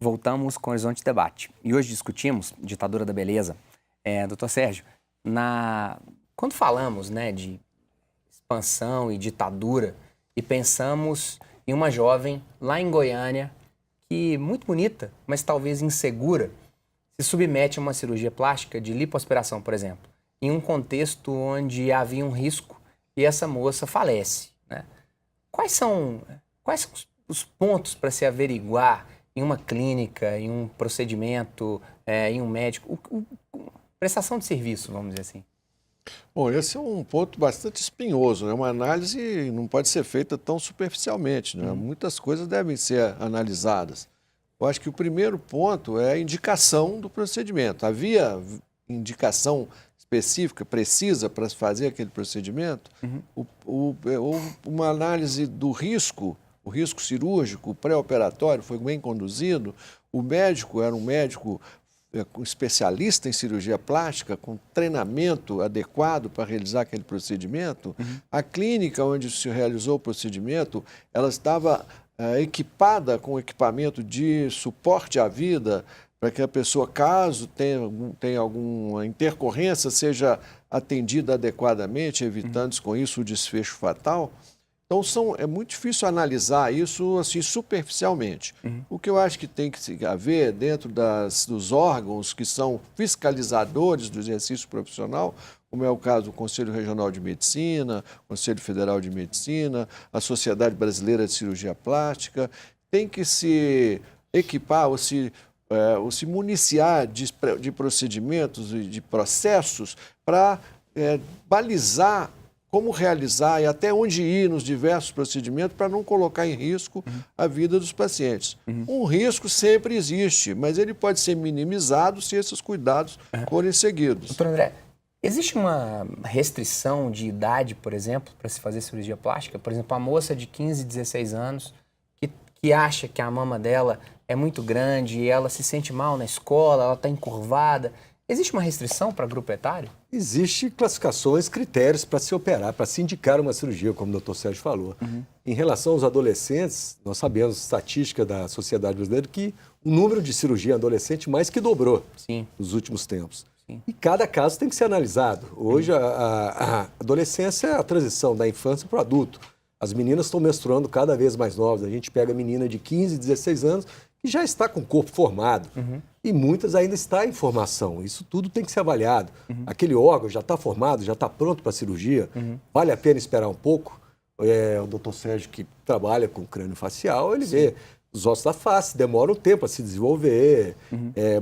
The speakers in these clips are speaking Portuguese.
Voltamos com o Horizonte Debate. E hoje discutimos ditadura da beleza. Doutor Sérgio, quando falamos, né, de expansão e ditadura e pensamos em uma jovem lá em Goiânia que, muito bonita, mas talvez insegura, se submete a uma cirurgia plástica de lipoaspiração, por exemplo, em um contexto onde havia um risco e essa moça falece, né? Quais são os pontos para se averiguar em uma clínica, em um procedimento, em um médico, prestação de serviço, vamos dizer assim? Bom, esse é um ponto bastante espinhoso, né? Uma análise não pode ser feita tão superficialmente, né? Muitas coisas devem ser analisadas. Eu acho que o primeiro ponto é a indicação do procedimento. Havia indicação específica, precisa, para fazer aquele procedimento? Houve uma análise do risco, o risco cirúrgico, pré-operatório, foi bem conduzido. O médico era um médico especialista em cirurgia plástica, com treinamento adequado para realizar aquele procedimento. A clínica onde se realizou o procedimento, ela estava equipada com equipamento de suporte à vida, para que a pessoa, caso tenha alguma intercorrência, seja atendida adequadamente, evitando com isso o desfecho fatal. Então, é muito difícil analisar isso assim superficialmente. O que eu acho que tem que haver dentro dos órgãos que são fiscalizadores do exercício profissional, como é o caso do Conselho Regional de Medicina, Conselho Federal de Medicina, a Sociedade Brasileira de Cirurgia Plástica, tem que se equipar ou se municiar de procedimentos e de processos para balizar como realizar e até onde ir nos diversos procedimentos para não colocar em risco a vida dos pacientes. Um risco sempre existe, mas ele pode ser minimizado se esses cuidados forem seguidos. Doutor André, existe uma restrição de idade, por exemplo, para se fazer cirurgia plástica? Por exemplo, a moça de 15, 16 anos que acha que a mama dela é muito grande e ela se sente mal na escola, ela está encurvada. Existe uma restrição para grupo etário? Existem classificações, critérios para se operar, para se indicar uma cirurgia, como o doutor Sérgio falou. Em relação aos adolescentes, nós sabemos, estatística da Sociedade Brasileira, que o número de cirurgia adolescente mais que dobrou nos últimos tempos. E cada caso tem que ser analisado. Hoje, a adolescência é a transição da infância para o adulto. As meninas estão menstruando cada vez mais novas. A gente pega a menina de 15, 16 anos que já está com o corpo formado. E muitas ainda estão em formação. Isso tudo tem que ser avaliado. Aquele órgão já está formado, já está pronto para a cirurgia. Vale a pena esperar um pouco? O doutor Sérgio, que trabalha com crânio facial, ele vê os ossos da face, demora um tempo a se desenvolver.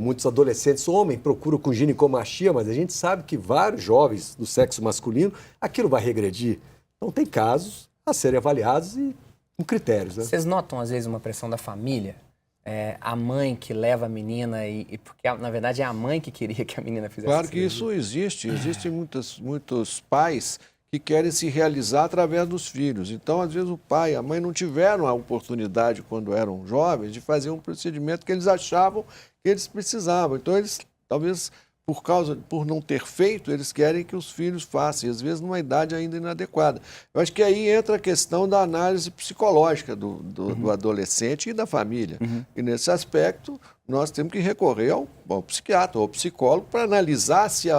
Muitos adolescentes, homens, procuram com ginecomastia, mas a gente sabe que vários jovens do sexo masculino, aquilo vai regredir. Então tem casos a serem avaliados e com critérios. Né? Vocês notam, às vezes, uma pressão da família? A mãe que leva a menina, porque, na verdade, é a mãe que queria que a menina fizesse Claro que isso existe. Existem muitos pais que querem se realizar através dos filhos. Então, às vezes, o pai e a mãe não tiveram a oportunidade, quando eram jovens, de fazer um procedimento que eles achavam que eles precisavam. Então, eles, talvez, por não ter feito, eles querem que os filhos façam, e às vezes numa idade ainda inadequada. Eu acho que aí entra a questão da análise psicológica do adolescente e da família. E nesse aspecto, nós temos que recorrer ao psiquiatra ou ao psicólogo para analisar se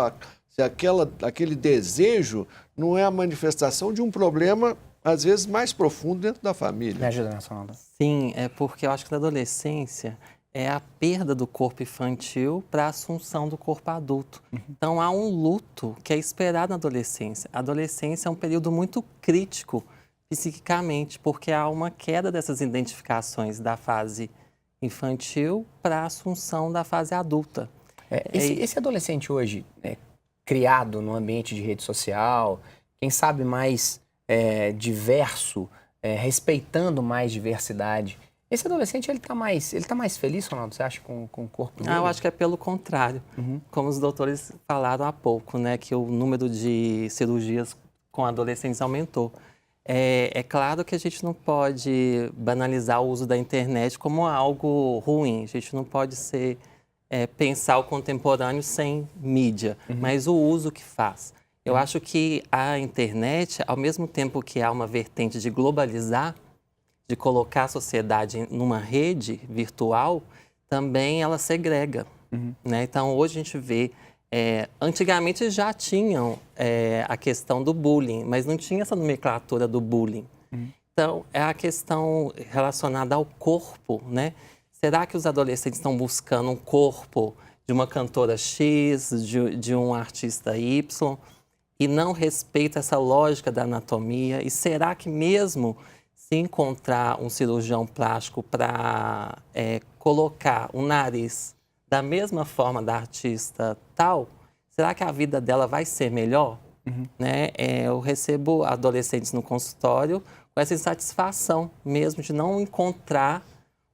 aquele desejo não é a manifestação de um problema, às vezes, mais profundo dentro da família. Me ajuda nessa onda. Sim, é porque eu acho que na adolescência é a perda do corpo infantil para a assunção do corpo adulto. Então, há um luto que é esperado na adolescência. A adolescência é um período muito crítico psiquicamente, porque há uma queda dessas identificações da fase infantil para a assunção da fase adulta. Esse adolescente hoje, criado no ambiente de rede social, quem sabe mais diverso, respeitando mais diversidade, esse adolescente, ele tá mais feliz, Ronaldo, você acha, com o corpo dele? Eu acho que é pelo contrário. Como os doutores falaram há pouco, né, que o número de cirurgias com adolescentes aumentou. É claro que a gente não pode banalizar o uso da internet como algo ruim. A gente não pode pensar o contemporâneo sem mídia, mas o uso que faz. Eu acho que a internet, ao mesmo tempo que há uma vertente de globalizar, de colocar a sociedade numa rede virtual, também ela segrega. Né? Então, hoje a gente vê... antigamente já tinham a questão do bullying, mas não tinha essa nomenclatura do bullying. Então, é a questão relacionada ao corpo, né? Será que os adolescentes estão buscando um corpo de uma cantora X, de um artista Y, e não respeita essa lógica da anatomia? E será que mesmo se encontrar um cirurgião plástico para colocar o nariz da mesma forma da artista tal, será que a vida dela vai ser melhor? Né? Eu recebo adolescentes no consultório com essa insatisfação mesmo de não encontrar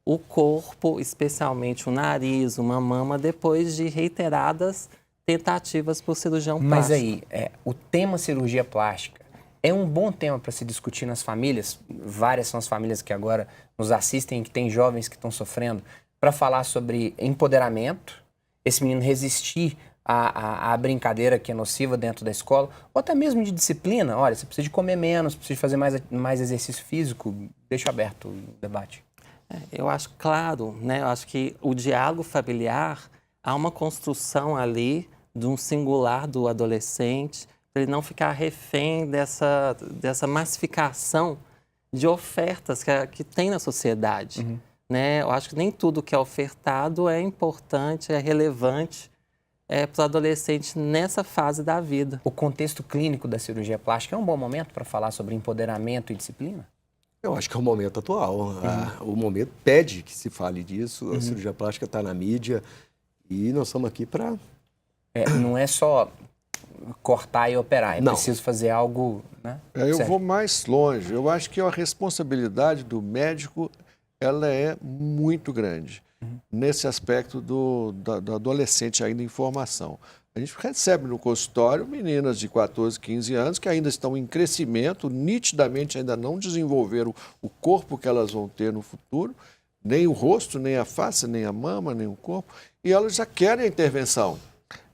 o corpo, especialmente o nariz, uma mama, depois de reiteradas tentativas por cirurgião plástico. Mas aí, o tema cirurgia plástica é um bom tema para se discutir nas famílias. Várias são as famílias que agora nos assistem, que têm jovens que estão sofrendo, para falar sobre empoderamento, esse menino resistir à brincadeira que é nociva dentro da escola, ou até mesmo de disciplina. Olha, você precisa de comer menos, precisa de fazer mais exercício físico. Deixa aberto o debate. Eu acho, claro, né? Eu acho que o diálogo familiar, há uma construção ali de um singular do adolescente, para ele não ficar refém dessa massificação de ofertas que tem na sociedade. Né? Eu acho que nem tudo que é ofertado é importante, é relevante para os adolescentes nessa fase da vida. O contexto clínico da cirurgia plástica é um bom momento para falar sobre empoderamento e disciplina? Eu acho que é o momento atual. O momento pede que se fale disso. A cirurgia plástica está na mídia e nós estamos aqui para... não é só cortar e operar, Não. Preciso fazer algo... Né? Eu Certo. vou mais longe. Eu acho que a responsabilidade do médico ela é muito grande nesse aspecto do adolescente ainda em formação. A gente recebe no consultório meninas de 14, 15 anos que ainda estão em crescimento, nitidamente ainda não desenvolveram o corpo que elas vão ter no futuro, nem o rosto, nem a face, nem a mama, nem o corpo, e elas já querem a intervenção.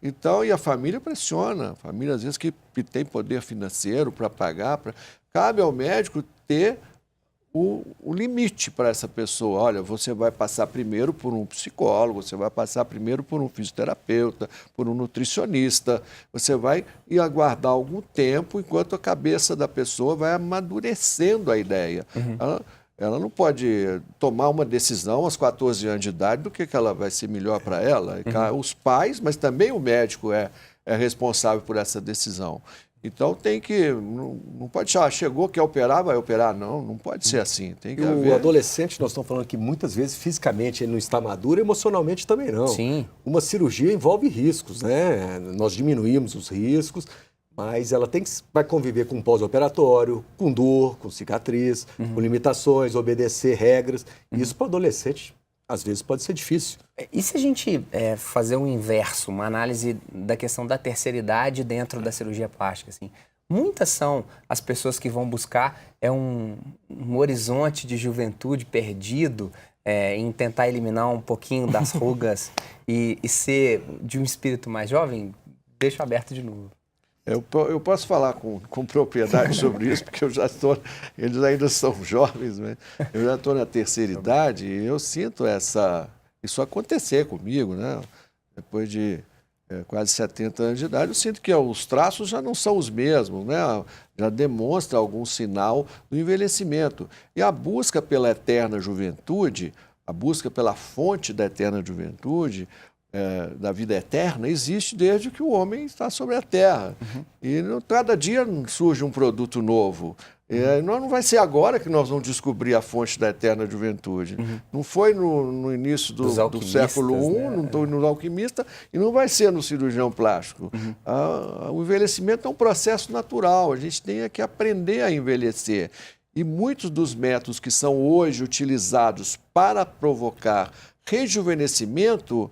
Então, e a família pressiona, a família às vezes que tem poder financeiro para pagar, cabe ao médico ter o limite para essa pessoa. Olha, você vai passar primeiro por um psicólogo, você vai passar primeiro por um fisioterapeuta, por um nutricionista, você vai aguardar algum tempo enquanto a cabeça da pessoa vai amadurecendo a ideia. Ela não pode tomar uma decisão aos 14 anos de idade do que ela vai ser melhor para ela. Os pais, mas também o médico é responsável por essa decisão. Então tem que, não pode achar, chegou, quer operar, vai operar. Não pode ser assim. Tem que haver... O adolescente, nós estamos falando que muitas vezes fisicamente ele não está maduro, emocionalmente também não. Sim. Uma cirurgia envolve riscos, né? Nós diminuímos os riscos, mas ela vai conviver com pós-operatório, com dor, com cicatriz, com limitações, obedecer regras. Isso para o adolescente, às vezes, pode ser difícil. E se a gente fazer um inverso, uma análise da questão da terceira idade dentro da cirurgia plástica? Assim, muitas são as pessoas que vão buscar um horizonte de juventude perdido em tentar eliminar um pouquinho das rugas e ser de um espírito mais jovem. Deixo aberto de novo. Eu posso falar com propriedade sobre isso, porque eles ainda são jovens, né? Eu já estou na terceira idade e eu sinto isso acontecer comigo, né? Depois de quase 70 anos de idade, eu sinto que os traços já não são os mesmos, né? Já demonstra algum sinal do envelhecimento. E a busca pela eterna juventude, a busca pela fonte da eterna juventude, da vida eterna, existe desde que o homem está sobre a terra. E cada dia surge um produto novo. Não vai ser agora que nós vamos descobrir a fonte da eterna juventude. Não foi no início do século I, né? no alquimista, e não vai ser no cirurgião plástico. O envelhecimento é um processo natural, a gente tem que aprender a envelhecer. E muitos dos métodos que são hoje utilizados para provocar rejuvenescimento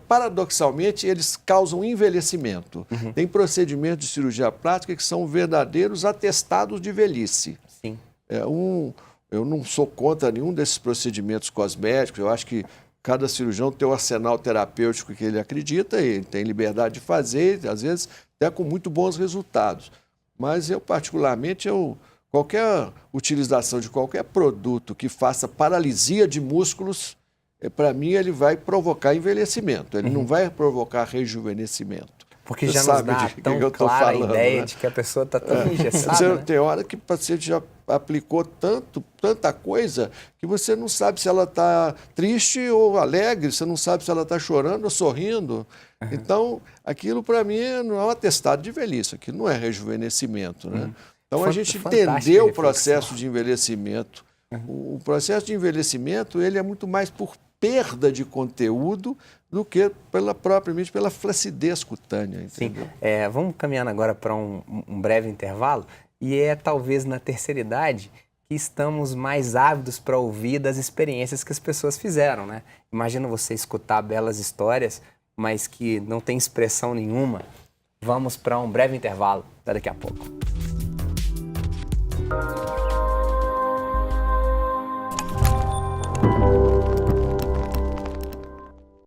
paradoxalmente, eles causam envelhecimento. Tem procedimentos de cirurgia plástica que são verdadeiros atestados de velhice. Sim. Eu não sou contra nenhum desses procedimentos cosméticos. Eu acho que cada cirurgião tem o arsenal terapêutico que ele acredita, e ele tem liberdade de fazer, às vezes até com muito bons resultados. Mas eu, particularmente, qualquer utilização de qualquer produto que faça paralisia de músculos, para mim, ele vai provocar envelhecimento, ele não vai provocar rejuvenescimento. Porque Você já nos sabe dá de que tão eu tô clara falando, a ideia né? de que a pessoa está tão engessada, né? Tem hora que o paciente já aplicou tanta coisa que você não sabe se ela está triste ou alegre, você não sabe se ela está chorando ou sorrindo. Então, aquilo para mim não é um atestado de velhice, aquilo não é rejuvenescimento, né? Então, a gente entendeu o processo de envelhecimento. O processo de envelhecimento ele é muito mais por perda de conteúdo do que propriamente pela flacidez cutânea, entendeu? Sim. Vamos caminhando agora para um breve intervalo, e é talvez na terceira idade que estamos mais ávidos para ouvir das experiências que as pessoas fizeram, né? Imagina você escutar belas histórias, mas que não tem expressão nenhuma. Vamos para um breve intervalo, até daqui a pouco.